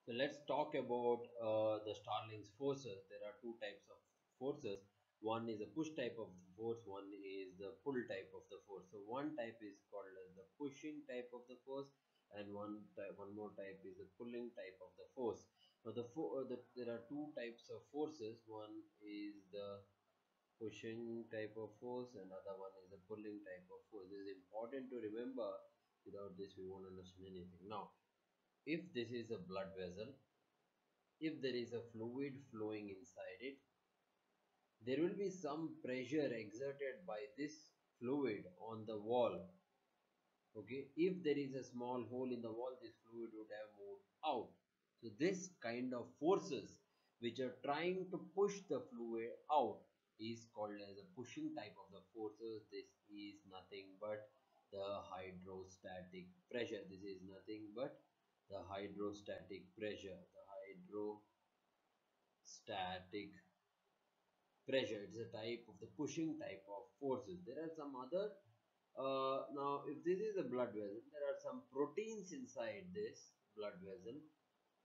So let's talk about the Starling's forces. There are two types of forces. One is a push type of the force, one is the pull type of the force. So one type is called as the pushing type of the force, and one more type is the pulling type of the force. Now there are two types of forces. One is the pushing type of force, and other one is the pulling type of force. This is important to remember. Without this, we won't understand anything. Now, if this is a blood vessel, if there is a fluid flowing inside it, there will be some pressure exerted by this fluid on the wall. Okay, if there is a small hole in the wall, this fluid would have moved out. So this kind of forces which are trying to push the fluid out is called as a pushing type of the forces. This is nothing but the hydrostatic pressure. This is nothing but the hydrostatic pressure. The hydrostatic pressure. It's a type of the pushing type of forces. There are some other. Now, if this is a blood vessel, there are some proteins inside this blood vessel,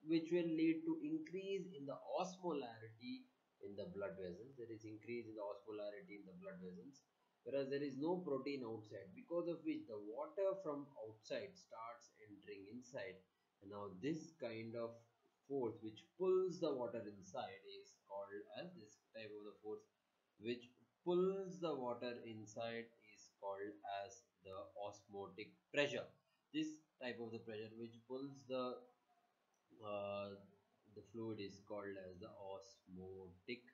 which will lead to increase in the osmolarity in the blood vessels. There is increase in the osmolarity in the blood vessels, whereas there is no protein outside, because of which the water from outside starts entering inside. And now this kind of force which pulls the water inside is called as this type of the force which pulls the water inside is called as the osmotic pressure. This type of the pressure which pulls uh, the fluid is called as the osmotic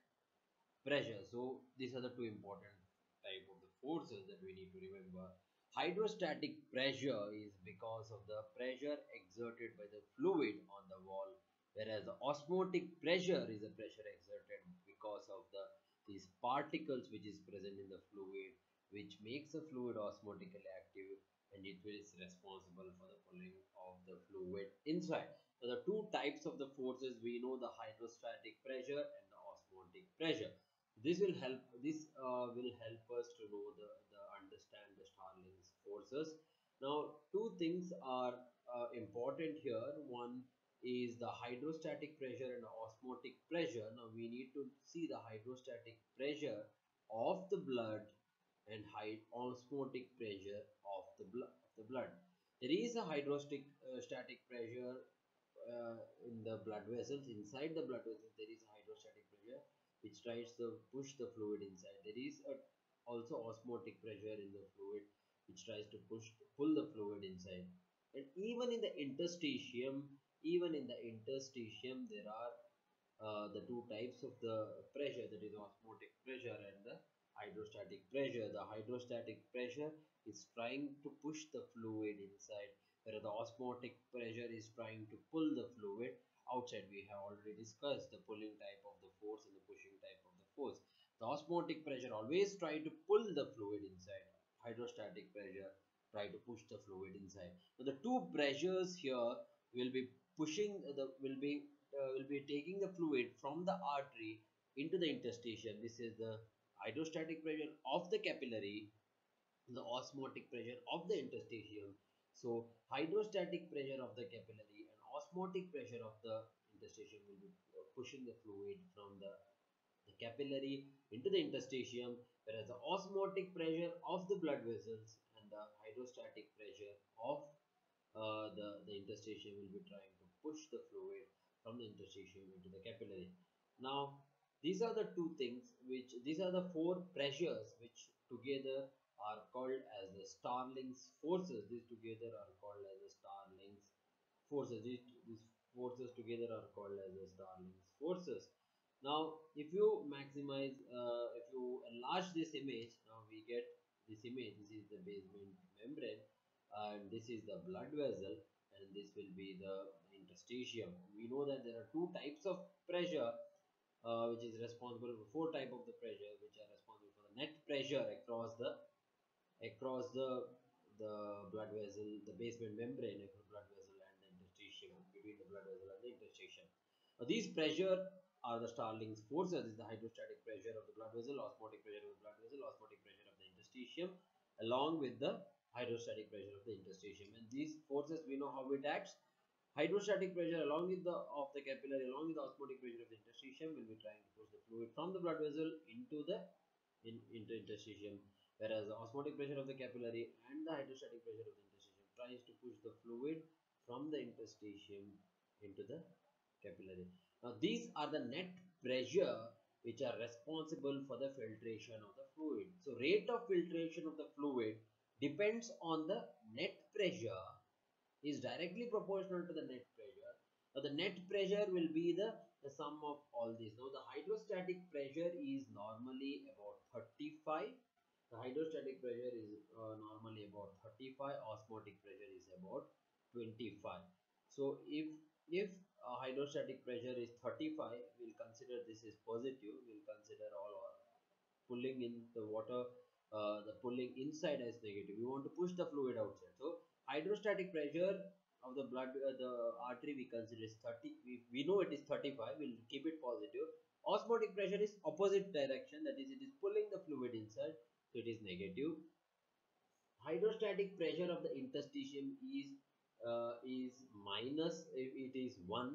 pressure. So these are the two important type of the forces that we need to remember. Hydrostatic pressure is because of the pressure exerted by the fluid on the wall, whereas the osmotic pressure is a pressure exerted because of these particles which is present in the fluid, which makes the fluid osmotically active, and it is responsible for the pulling of the fluid inside. So the two types of the forces, we know the hydrostatic pressure and the osmotic pressure. This will help us to know the understand the Starling's forces. Now, two things are important here. One is the hydrostatic pressure and the osmotic pressure. Now, we need to see the hydrostatic pressure of the blood and high osmotic pressure of the blood. There is a hydrostatic static pressure in the blood vessels. Inside the blood vessels, there is a hydrostatic pressure which tries to push the fluid inside. There is also osmotic pressure in the fluid which tries to pull the fluid inside. And even in the interstitium, there are the two types of the pressure, that is osmotic pressure and the hydrostatic pressure. The hydrostatic pressure is trying to push the fluid inside, whereas the osmotic pressure is trying to pull the fluid outside. We have already discussed the pulling type of the force and the pushing type of the force. The osmotic pressure always try to pull the fluid inside. Hydrostatic pressure try to push the fluid inside. So the two pressures here will be pushing the will be taking the fluid from the artery into the interstitium. This is the hydrostatic pressure of the capillary, the osmotic pressure of the interstitium. So hydrostatic pressure of the capillary and osmotic pressure of the interstitium will be pushing the fluid from the capillary into the interstitium, whereas the osmotic pressure of the blood vessels and the hydrostatic pressure of the interstitium will be trying to push the fluid from the interstitium into the capillary. Now, these are the two things these are the four pressures which together are called as the Starling's forces. These together are called as the Starling's forces. These forces together are called as the Starling's forces. Now, if you maximize, if you enlarge this image, now we get this image. This is the basement membrane, and this is the blood vessel, and this will be the interstitium. We know that there are two types of pressure, which is responsible for four type of the pressure, which are responsible for the net pressure across the blood vessel, the basement membrane of the blood vessel, and the interstitium, between the blood vessel and the interstitium. Now, these pressure are the Starling's forces. This is the hydrostatic pressure of the blood vessel, osmotic pressure of the blood vessel, osmotic pressure of the interstitium, along with the hydrostatic pressure of the interstitium. And these forces, we know how it acts. Hydrostatic pressure along with the of the capillary along with the osmotic pressure of the interstitium will be trying to push the fluid from the blood vessel into the into interstitium, whereas the osmotic pressure of the capillary and the hydrostatic pressure of the interstitium tries to push the fluid from the interstitium into the capillary. Now these are the net pressure which are responsible for the filtration of the fluid. So rate of filtration of the fluid depends on the net pressure, is directly proportional to the net pressure. Now the net pressure will be the sum of all these. Now the hydrostatic pressure is normally about 35. The hydrostatic pressure is normally about 35. Osmotic pressure is about 25. So if hydrostatic pressure is 35, we'll consider this is positive. We'll consider all our pulling in the water, the pulling inside as negative. We want to push the fluid outside. So hydrostatic pressure of the blood, the artery we consider is 30. We know it is 35. We'll keep it positive. Osmotic pressure is opposite direction. That is, it is pulling the fluid inside. So it is negative. Hydrostatic pressure of the interstitium is minus. If it is 1,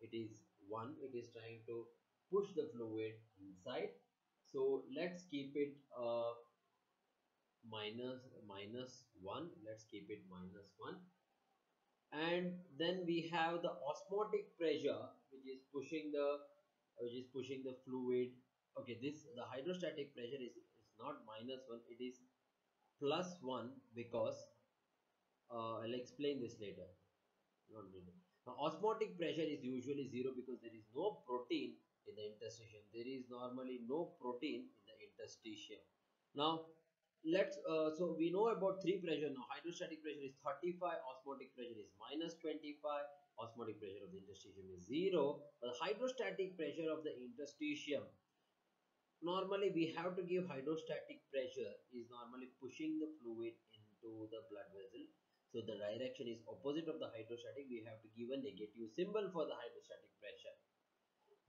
it is 1. It is trying to push the fluid inside. So let's keep it minus 1. Let's keep it minus 1. And then we have the osmotic pressure which is pushing the fluid. Okay, this the hydrostatic pressure is not minus 1, it is plus 1, because I'll explain this later. Not really. Now, osmotic pressure is usually 0 because there is no protein in the interstitium. There is normally no protein in the interstitium. Now, so we know about three pressure now. Hydrostatic pressure is 35, osmotic pressure is minus 25, osmotic pressure of the interstitium is 0. The hydrostatic pressure of the interstitium, normally we have to give hydrostatic pressure is normally pushing the fluid into the blood vessel. So the direction is opposite of the hydrostatic. We have to give a negative symbol for the hydrostatic pressure.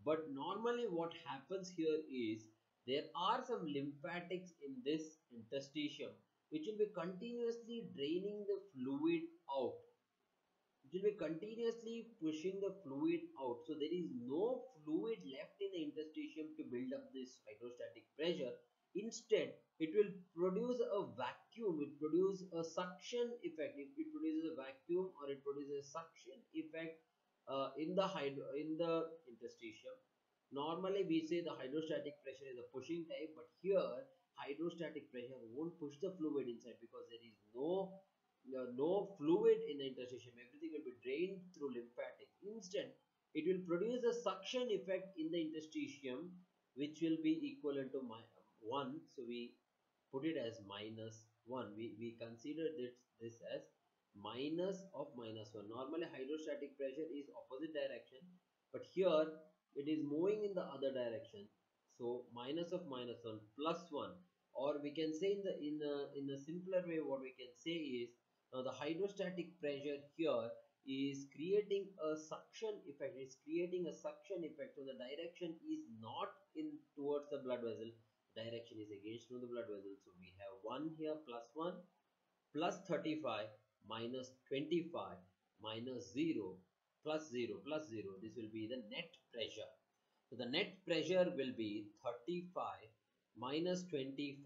But normally what happens here is there are some lymphatics in this interstitium which will be continuously draining the fluid out. It will be continuously pushing the fluid out. So there is no fluid left in the interstitium to build up this hydrostatic pressure. Instead, it will produce a vacuum. It produces a suction effect. It produces a vacuum or it produces a suction effect in the interstitium. Normally, we say the hydrostatic pressure is a pushing type, but here hydrostatic pressure won't push the fluid inside because there is no fluid in the interstitium. Everything will be drained through lymphatics. Instead, it will produce a suction effect in the interstitium which will be equivalent to 1. So we put it as minus 1. We consider this as minus of minus 1. Normally hydrostatic pressure is opposite direction, but here it is moving in the other direction. So minus of minus 1 plus 1, or we can say in a simpler way, what we can say is, now the hydrostatic pressure here is creating a suction effect. It's creating a suction effect. So the direction is not in towards the blood vessel. Direction is against from the blood vessel. So we have 1 here plus 1 plus 35 minus 25 minus 0 plus 0 plus 0. This will be the net pressure. So the net pressure will be 35 minus 25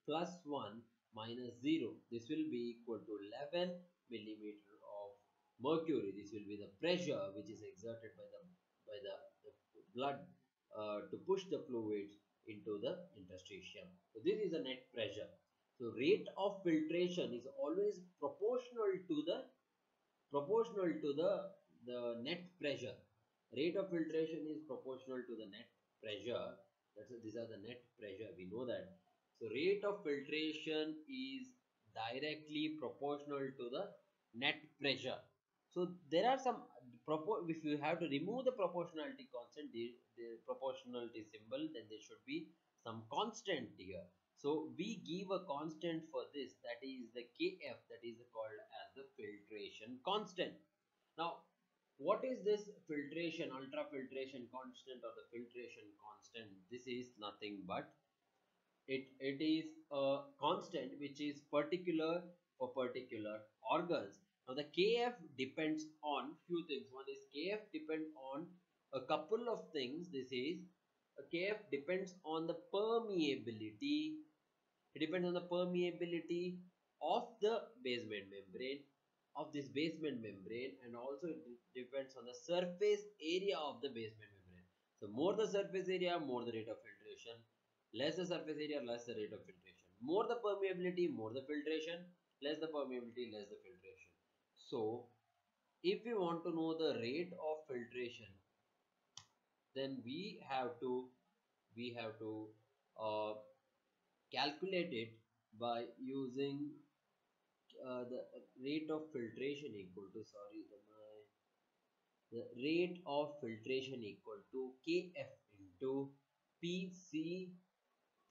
plus 1 minus 0. This will be equal to 11 millimeter of mercury. This will be the pressure which is exerted by the blood to push the fluids into the interstitium. So this is the net pressure. So rate of filtration is always proportional to the net pressure. Rate of filtration is proportional to the net pressure. These are the net pressure. We know that. So rate of filtration is directly proportional to the net pressure. So there are some if you have to remove the proportionality constant, the proportionality symbol, then there should be some constant here. So we give a constant for this, that is the Kf, that is called as the filtration constant. Now, what is this filtration, ultrafiltration constant or the filtration constant? This is nothing but it is a constant which is particular for particular organs. Now the Kf depends on few things. One is Kf depends on a couple of things. This is a Kf depends on the permeability. It depends on the permeability of the basement membrane, of this basement membrane, and also it depends on the surface area of the basement membrane. So more the surface area, more the rate of filtration. Less the surface area, less the rate of filtration. More the permeability, more the filtration. Less the permeability, less the filtration. So if we want to know the rate of filtration, then we have to uh, calculate it by using the rate of filtration equal to, the rate of filtration equal to Kf into Pc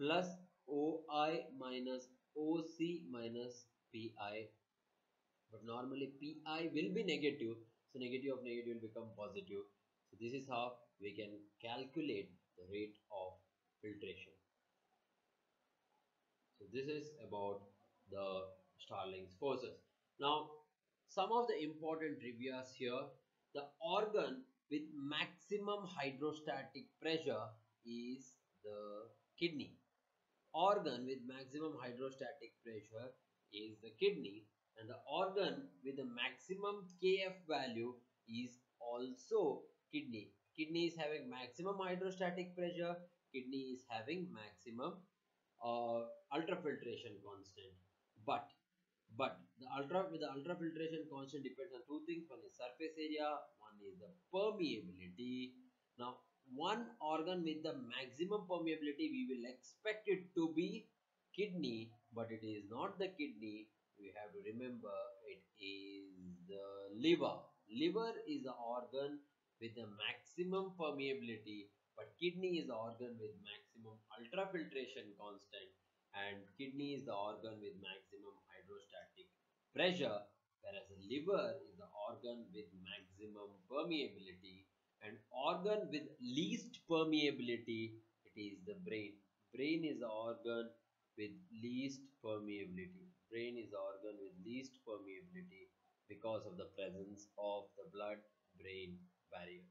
plus OI minus OC minus Pi. But normally Pi will be negative, so negative of negative will become positive. So this is how we can calculate the rate of filtration. So this is about the Starling's forces. Now, some of the important trivias here. The organ with maximum hydrostatic pressure is the kidney. Organ with maximum hydrostatic pressure is the kidney, and the organ with the maximum Kf value is also kidney. Kidney is having maximum hydrostatic pressure, kidney is having maximum ultrafiltration constant. But the ultrafiltration constant depends on two things. One is surface area, one is the permeability. Now one organ with the maximum permeability, we will expect it to be kidney, but it is not the kidney. We have to remember it is the liver. Liver is the organ with the maximum permeability, but kidney is the organ with maximum ultrafiltration constant, and kidney is the organ with maximum hydrostatic pressure, whereas the liver is the organ with maximum permeability, and organ with least permeability, it is the brain. Brain is the organ with least permeability. Brain is the organ with least permeability because of the presence of the blood brain barrier.